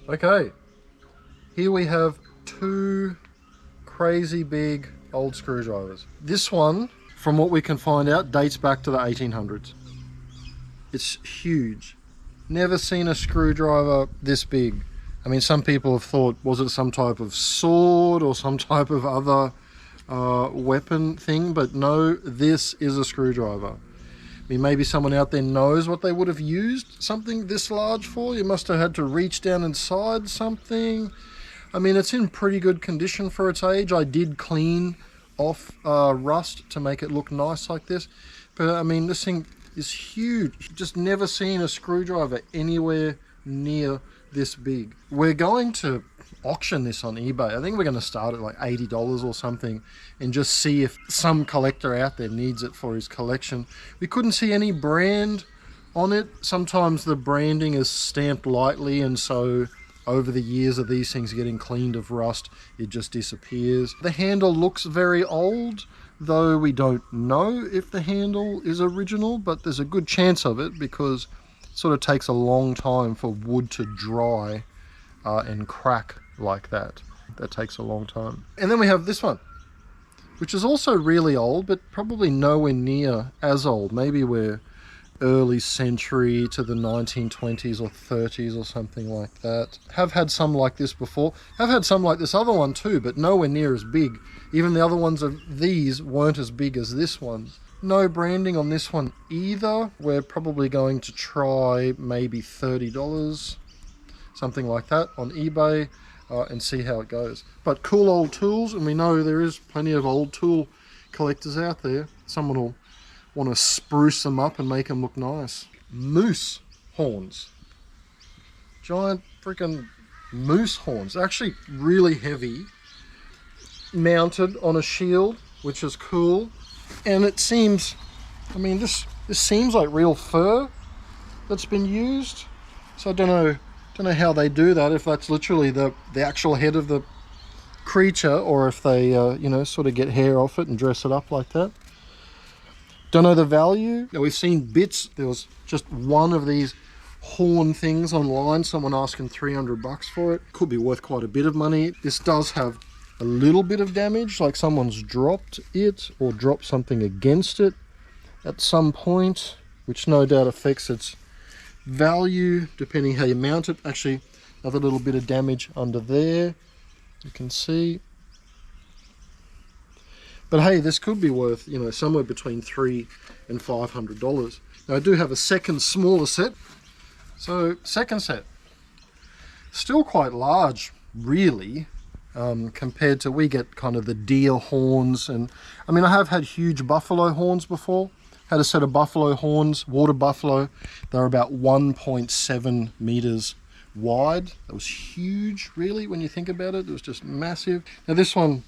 Okay, here we have two crazy big old screwdrivers. This one, from what we can find out, dates back to the 1800s. It's huge. Never seen a screwdriver this big. I mean, some people have thought, was it some type of sword or some type of other weapon thing? But no, this is a screwdriver. I mean, maybe someone out there knows what they would have used something this large for. You must have had to reach down inside something. I mean, it's in pretty good condition for its age. I did clean off rust to make it look nice like this. But I mean, this thing is huge. Just never seen a screwdriver anywhere near this big. We're going to auction this on eBay. I think we're going to start at like $80 or something and just see if some collector out there needs it for his collection. We couldn't see any brand on it. Sometimes the branding is stamped lightly, and so over the years of these things getting cleaned of rust, it just disappears. The handle looks very old, though we don't know if the handle is original, but there's a good chance of it because it sort of takes a long time for wood to dry and crack like that. That takes a long time. And then we have this one, which is also really old, but probably nowhere near as old. Maybe we're early century to the 1920s or 30s or something like that. Have had some like this before. Have had some like this other one too, but nowhere near as big. Even the other ones of these weren't as big as this one. No branding on this one either. We're probably going to try maybe $30, something like that, on eBay and see how it goes. But cool old tools, and we know there is plenty of old tool collectors out there. Someone will want to spruce them up and make them look nice. Moose horns. Giant freaking moose horns. Actually really heavy. Mounted on a shield, which is cool. And it seems, I mean, this seems like real fur that's been used. So I don't know how they do that, if that's literally the actual head of the creature, or if they you know, sort of get hair off it and dress it up like that. Don't know the value. Now, we've seen bits. There was just one of these horn things online, someone asking $300 for it. Could be worth quite a bit of money. This does have a little bit of damage, like someone's dropped it or dropped something against it at some point, which no doubt affects its value depending how you mount it. Actually, another little bit of damage under there, you can see. But hey, this could be worth, you know, somewhere between $300 and $500. Now, I do have a second smaller set. So, second set, still quite large, really, compared to, we get kind of the deer horns. And I mean, I have had huge buffalo horns before. Had a set of buffalo horns, water buffalo. They're about 1.7 meters wide. That was huge, really, when you think about it. It was just massive. Now, this one,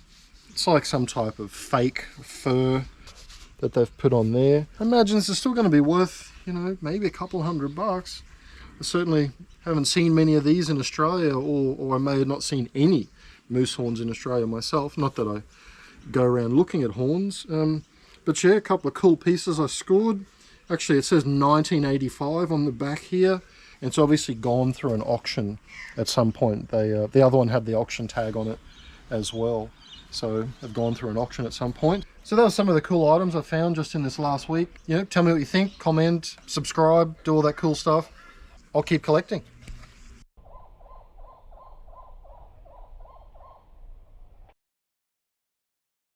it's like some type of fake fur that they've put on there. I imagine this is still going to be worth, you know, maybe a couple $100. I certainly haven't seen many of these in Australia, or I may have not seen any moose horns in Australia myself. Not that I go around looking at horns. But yeah, a couple of cool pieces I scored. Actually, it says 1985 on the back here. And it's obviously gone through an auction at some point. They the other one had the auction tag on it as well. So they've gone through an auction at some point. So that was some of the cool items I found just in this last week. You know, tell me what you think, comment, subscribe, do all that cool stuff. I'll keep collecting.